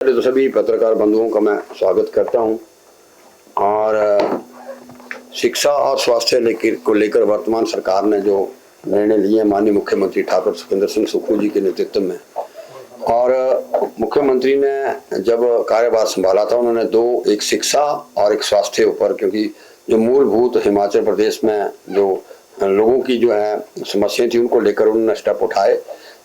पहले तो सभी पत्रकार बंधुओं का मैं स्वागत करता हूं और शिक्षा और स्वास्थ्य को लेकर वर्तमान सरकार ने जो निर्णय लिए माननीय मुख्यमंत्री ठाकुर सुखविंदर सिंह सुक्खू जी के नेतृत्व में, और मुख्यमंत्री ने जब कार्यभार संभाला था उन्होंने दो, एक शिक्षा और एक स्वास्थ्य ऊपर, क्योंकि जो मूलभूत हिमाचल प्रदेश में जो लोगों की जो है समस्याएं थी उनको लेकर उन्होंने स्टेप उठाए।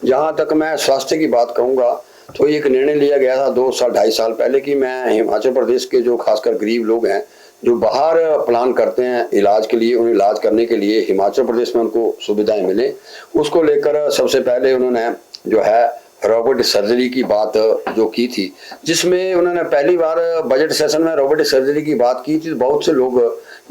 जहाँ तक मैं स्वास्थ्य की बात कहूँगा तो एक निर्णय लिया गया था 2 साल 2.5 साल पहले कि मैं हिमाचल प्रदेश के जो खासकर गरीब लोग हैं जो बाहर प्लान करते हैं इलाज के लिए, उन्हें इलाज करने के लिए हिमाचल प्रदेश में उनको सुविधाएं मिले, उसको लेकर सबसे पहले उन्होंने जो है रोबोटिक सर्जरी की बात जो की थी, जिसमें उन्होंने पहली बार बजट सेशन में रोबोटिक सर्जरी की बात की थी। बहुत से लोग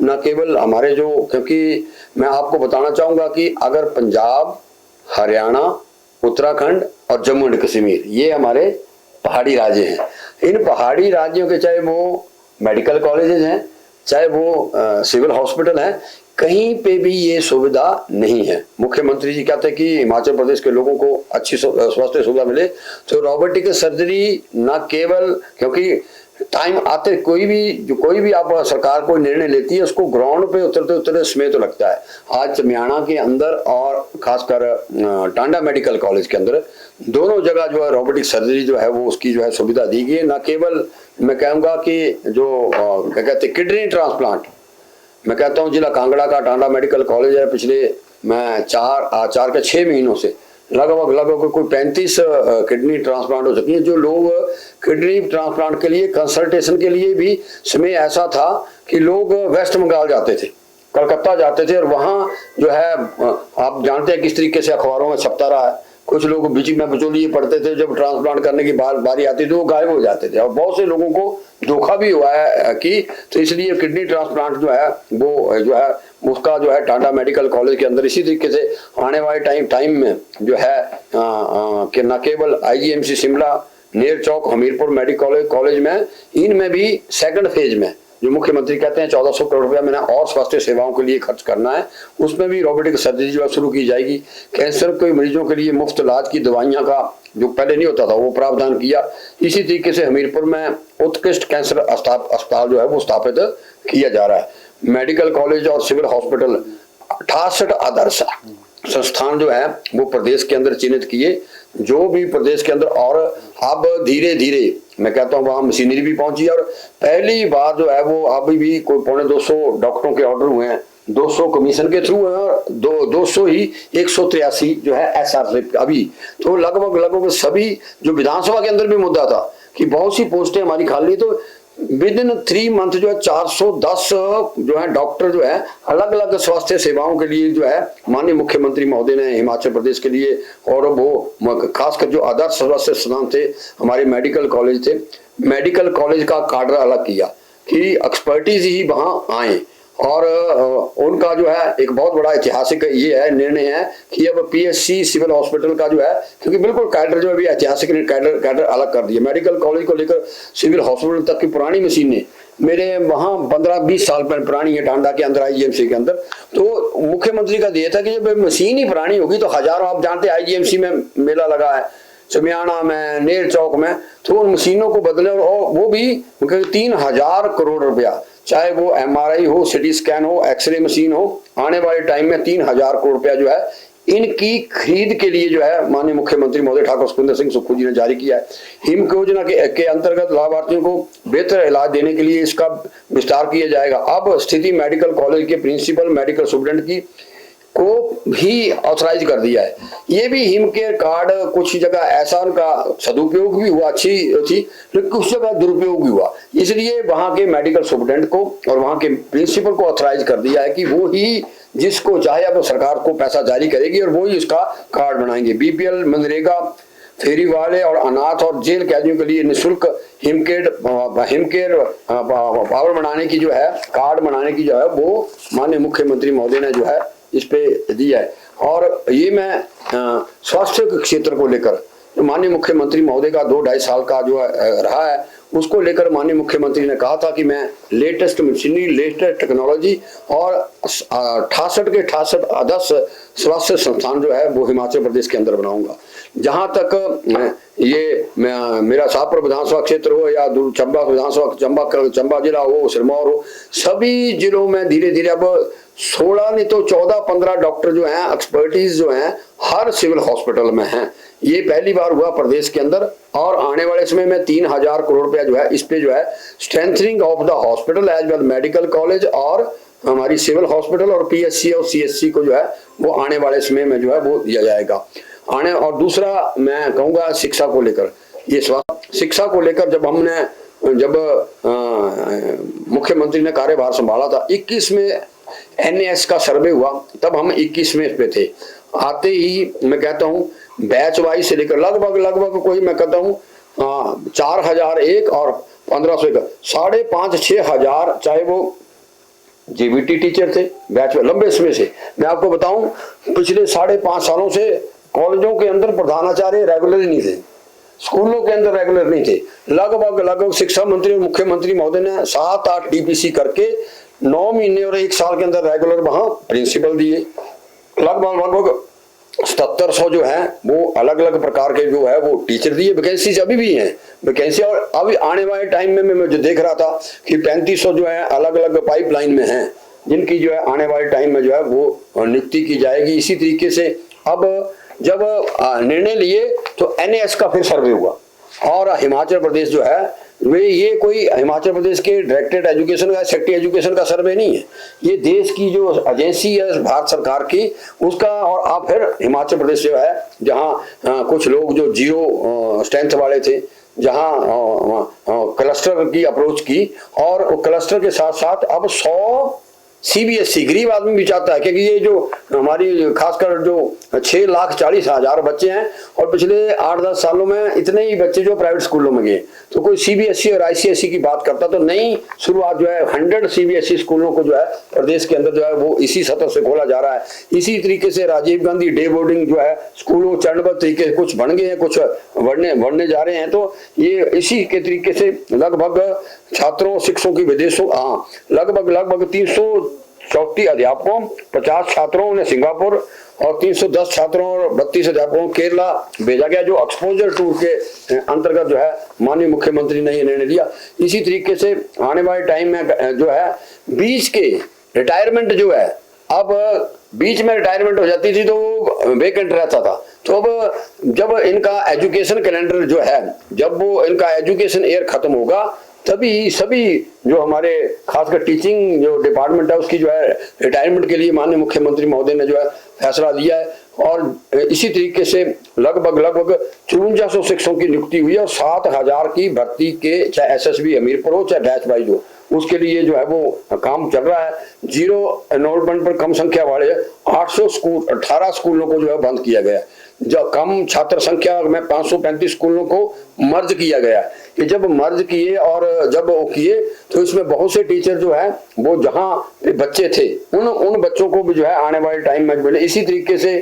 न केवल हमारे जो, क्योंकि मैं आपको बताना चाहूँगा कि अगर पंजाब, हरियाणा, उत्तराखंड और जम्मू एंड कश्मीर ये हमारे पहाड़ी राज्य हैं, इन पहाड़ी राज्यों के चाहे वो मेडिकल कॉलेजेस हैं, चाहे वो सिविल हॉस्पिटल हैं, कहीं पे भी ये सुविधा नहीं है। मुख्यमंत्री जी कहते हैं कि हिमाचल प्रदेश के लोगों को अच्छी स्वास्थ्य सुविधा मिले, तो रोबोटिक सर्जरी न केवल, क्योंकि टाइम आते कोई भी आप सरकार कोई निर्णय लेती है उसको ग्राउंड पे उतरते उतरते समय तो लगता है। आज चमियाना के अंदर और खासकर टांडा मेडिकल कॉलेज के अंदर दोनों जगह जो है रोबोटिक सर्जरी जो है वो उसकी जो है सुविधा दी गई है। न केवल मैं कहूँगा कि जो क्या कहते हैं किडनी ट्रांसप्लांट, मैं कहता हूँ जिला कांगड़ा का टांडा मेडिकल कॉलेज है, पिछले मैं 4 के 6 महीनों से लगभग कोई 35 किडनी ट्रांसप्लांट हो चुकी है। जो लोग किडनी ट्रांसप्लांट के लिए कंसल्टेशन के लिए भी समय ऐसा था कि लोग वेस्ट बंगाल जाते थे, कलकत्ता जाते थे, और वहाँ जो है आप जानते हैं किस तरीके से अखबारों में छपता रहा है। कुछ लोग बीच में बिचौलिए पड़ते थे, जब ट्रांसप्लांट करने की बारी आती थी वो गायब हो जाते थे, और बहुत से लोगों को धोखा भी हुआ है कि तो इसलिए किडनी ट्रांसप्लांट जो है वो जो है उसका जो है टांडा मेडिकल कॉलेज के अंदर इसी तरीके से आने वाले टाइम में जो है कि न केवल IGMC शिमला, नेर चौक, हमीरपुर मेडिकल कॉलेज में, इनमें भी सेकंड फेज में जो मुख्यमंत्री कहते हैं 1400 करोड़ रुपया मैंने और स्वास्थ्य सेवाओं के लिए खर्च करना है, उसमें भी रोबोटिक सर्जरी जो शुरू की जाएगी। कैंसर के मरीजों के लिए मुफ्त इलाज की दवाइयां का जो पहले नहीं होता था वो प्रावधान किया। इसी तरीके से हमीरपुर में उत्कृष्ट कैंसर अस्पताल जो है वो स्थापित किया जा रहा है। मेडिकल कॉलेज और सिविल हॉस्पिटल 68 आदर्श संस्थान जो है वो प्रदेश के अंदर चिन्हित किए, जो भी प्रदेश के अंदर, और अब धीरे धीरे मैं कहता हूँ वहाँ मशीनरी भी पहुंची, और पहली बार जो है वो अभी भी कोई 250 डॉक्टरों के ऑर्डर हुए हैं, 200 कमीशन के थ्रू है और 200 ही 183 जो है SR अभी। तो लगभग सभी जो विधानसभा के अंदर भी मुद्दा था कि बहुत सी पोस्टें हमारी खाली, तो विद इन 3 मंथ जो है 410 जो है डॉक्टर जो है अलग अलग स्वास्थ्य सेवाओं के लिए जो है माननीय मुख्यमंत्री महोदय ने हिमाचल प्रदेश के लिए, और वो खासकर जो आदर्श स्वास्थ्य संस्थान थे हमारे मेडिकल कॉलेज थे, मेडिकल कॉलेज का काडर अलग किया कि एक्सपर्टीज ही वहां आए, और उनका जो है एक बहुत बड़ा ऐतिहासिक ये है निर्णय है कि अब PSC सिविल हॉस्पिटल का जो है, क्योंकि बिल्कुल कैडर जो है ऐतिहासिक कैडर अलग कर दिया। मेडिकल कॉलेज को लेकर सिविल हॉस्पिटल तक की पुरानी मशीनें मेरे वहाँ 15-20 साल पर पुरानी है टांडा के अंदर IGMC के अंदर, तो मुख्यमंत्री का दिया था कि जब मशीन ही पुरानी होगी तो हजारों, आप जानते हैं IGMC में मेला लगा है चमियाना में, नेर चौक में, तो उन मशीनों को बदले, और वो भी 3000 करोड़ रुपया, चाहे वो MRI हो, CT स्कैन हो, एक्सरे मशीन हो, आने वाले टाइम में 3000 करोड़ रुपया जो है इनकी खरीद के लिए जो है माननीय मुख्यमंत्री महोदय ठाकुर सुखविंदर सिंह सुक्खू जी ने जारी किया है। हिम योजना के अंतर्गत लाभार्थियों को बेहतर इलाज देने के लिए इसका विस्तार किया जाएगा। अब स्थिति मेडिकल कॉलेज के प्रिंसिपल मेडिकल स्टूडेंट की को भी ऑथराइज कर दिया है। ये भी हिम केयर कार्ड कुछ जगह ऐसा उनका सदुपयोग भी हुआ, अच्छी थी, लेकिन कुछ जगह दुरुपयोग भी हुआ, इसलिए वहां के मेडिकल स्टूडेंट को और वहां के प्रिंसिपल को ऑथराइज कर दिया है कि वो ही जिसको चाहे अब सरकार को पैसा जारी करेगी और वो ही उसका कार्ड बनाएंगे। BPL, मनरेगा, फेरी वाले और अनाथ और जेल कैदियों के लिए निःशुल्क हिमकेयर पावर बनाने की जो है, कार्ड बनाने की जो है वो माननीय मुख्यमंत्री महोदय ने जो है इस पे दिया है। और ये मैं स्वास्थ्य के क्षेत्र को लेकर जो माननीय मुख्यमंत्री महोदय का 2-2.5 साल का जो रहा है, उसको लेकर माननीय मुख्यमंत्री ने कहा था कि मैं लेटेस्ट मशीनरी, लेटेस्ट टेक्नोलॉजी और 68 के 68 आदर्श स्वास्थ्य संस्थान जो है वो हिमाचल प्रदेश के अंदर बनाऊंगा। जहां तक ये मेरा शाहपुर विधानसभा क्षेत्र हो या चंबा विधानसभा, चंबा जिला हो, सिरमौर हो, सभी जिलों में धीरे धीरे अब 16 नहीं तो 14-15 डॉक्टर जो हैं, एक्सपर्टीज जो हैं, हर सिविल हॉस्पिटल में हैं। ये पहली बार हुआ प्रदेश के अंदर, और आने वाले समय में 3000 करोड़ रुपया जो है इस पे जो है strengthening of the hospital as well medical college और हमारी सिविल हॉस्पिटल और पीएचसी और सीएचसी को जो है वो आने वाले समय में जो है वो दिया जाएगा। और दूसरा मैं कहूँगा शिक्षा को लेकर, ये शिक्षा को लेकर जब मुख्यमंत्री ने कार्यभार संभाला था, 21 में एनएएस का सर्वे हुआ, तब हम 21 में पे थे। आते ही मैं कहता हूँ बैच वाइज से लेकर लगभग कोई मैं कहता हूँ 4001 और 1501, 5,500-6 हजार, चाहे वो जीबीटी टीचर थे बैच में लंबे समय से। मैं आपको बताऊं पिछले 5.5 सालों से कॉलेजों के अंदर प्रधानाचार्य रेगुलर ही नहीं थे, स्कूलों के अंदर रेगुलर नहीं थे। लगभग शिक्षा मंत्री और मुख्यमंत्री महोदय ने 7-8 डीपीसी करके 9 महीने और 1 साल के अंदर रेगुलर वहां प्रिंसिपल दिए। लगभग 7700 जो है वो अलग अलग प्रकार के जो है वो टीचर दिए। वैकेंसीज अभी भी हैं, वैकेंसी, और अभी आने वाले टाइम में मैं जो देख रहा था कि 3500 जो है अलग अलग पाइपलाइन में हैं, जिनकी जो है आने वाले टाइम में जो है वो नियुक्ति की जाएगी। इसी तरीके से अब जब निर्णय लिए तो एनएएस का फिर सर्वे हुआ, और हिमाचल प्रदेश जो है ये कोई हिमाचल प्रदेश के डायरेक्टरेट एजुकेशन का, सेक्रेटरी एजुकेशन का सर्वे नहीं है, ये देश की जो एजेंसी है भारत सरकार की उसका। और आप फिर हिमाचल प्रदेश जो है जहां कुछ लोग जो 0 स्ट्रेंथ वाले थे, जहां क्लस्टर की अप्रोच की, और क्लस्टर के साथ साथ अब 100 सीबीएसई, गरीब आदमी भी चाहता है, क्योंकि ये जो हमारी खासकर जो 6,40,000 बच्चे हैं, और पिछले 8-10 सालों में इतने ही बच्चे जो प्राइवेट स्कूलों में गए, तो कोई सीबीएसई और आईसीएसई की बात करता तो नई शुरुआत जो है 100 सीबीएसई स्कूलों को जो है प्रदेश के अंदर जो है वो इसी सतह से खोला जा रहा है। इसी तरीके से राजीव गांधी डे बोर्डिंग जो है स्कूलों चरणबद्ध तरीके से कुछ बन गए हैं, कुछ बढ़ने जा रहे हैं। तो ये इसी के तरीके से लगभग छात्रों शिक्षकों की विदेशों लगभग 334 अध्यापकों, 50 छात्रों ने सिंगापुर और 310 छात्रों और 32 अध्यापकों केरला भेजा गया, जो एक्सपोजर टूर के अंतर्गत जो है माननीय मुख्यमंत्री ने ये निर्णय लिया। इसी तरीके से आने वाले टाइम में जो है बीच के रिटायरमेंट जो है, अब बीच में रिटायरमेंट हो जाती थी तो वो वेकेंट रहता था, तो अब जब इनका एजुकेशन कैलेंडर जो है, जब वो इनका एजुकेशन ईयर खत्म होगा, तभी सभी जो हमारे खासकर टीचिंग जो डिपार्टमेंट है उसकी जो है रिटायरमेंट के लिए माननीय मुख्यमंत्री महोदय ने जो है फैसला लिया है। और इसी तरीके से लगभग 5400 शिक्षकों की नियुक्ति हुई है, और 7000 की भर्ती के, चाहे एसएसबी हमीरपुर हो चाहे बैच वाइज हो, उसके लिए जो है वो काम चल रहा है। 0 एनरोलमेंट पर कम संख्या वाले 800 स्कूल, 18 स्कूलों को जो है बंद किया गया। जब कम छात्र संख्या में 535 स्कूलों को मर्ज किया गया, कि जब मर्ज किए और जब वो किए तो इसमें बहुत से टीचर जो है वो जहां बच्चे थे उन बच्चों को भी जो है आने वाले टाइम में मिले। इसी तरीके से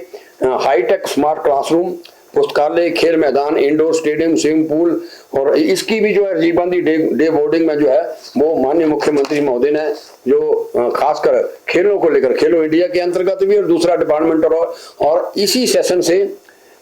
हाईटेक स्मार्ट क्लासरूम, पुस्तकालय, खेल मैदान, इंडोर स्टेडियम, स्विमिंग पूल, और इसकी भी जो है राजीव गांधी डे बोर्डिंग में जो है वो माननीय मुख्यमंत्री महोदय ने जो खासकर खेलों को लेकर, खेलो इंडिया के अंतर्गत भी और दूसरा डिपार्टमेंट, और इसी सेशन से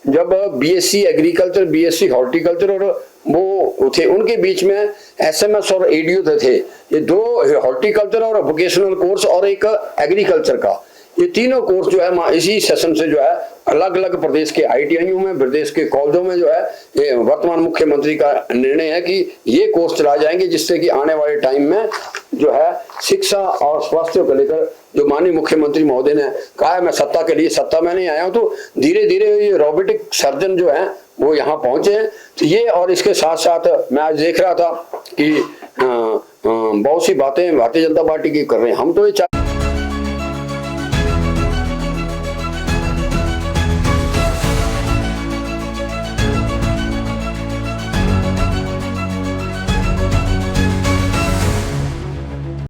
जब बीएससी एग्रीकल्चर, बीएससी हॉर्टिकल्चर और वो थे, उनके बीच में एसएमएस और एडीयू थे, ये 2 हॉर्टिकल्चर और वोकेशनल कोर्स और एक एग्रीकल्चर का, ये तीनों कोर्स जो है इसी सेशन से जो है अलग अलग प्रदेश के आईटीआईयू में, प्रदेश के कॉलेजों में जो है ये वर्तमान मुख्यमंत्री का निर्णय है कि ये कोर्स चलाए जाएंगे, जिससे कि आने वाले टाइम में जो है शिक्षा और स्वास्थ्य को लेकर जो माननीय मुख्यमंत्री महोदय ने कहा है, मैं सत्ता के लिए, सत्ता में नहीं आया हूं, तो धीरे धीरे ये रोबोटिक सर्जन जो है वो यहाँ पहुंचे हैं। तो ये, और इसके साथ साथ मैं आज देख रहा था कि बहुत सी बातें भारतीय जनता पार्टी की कर रहे हैं, हम तो ये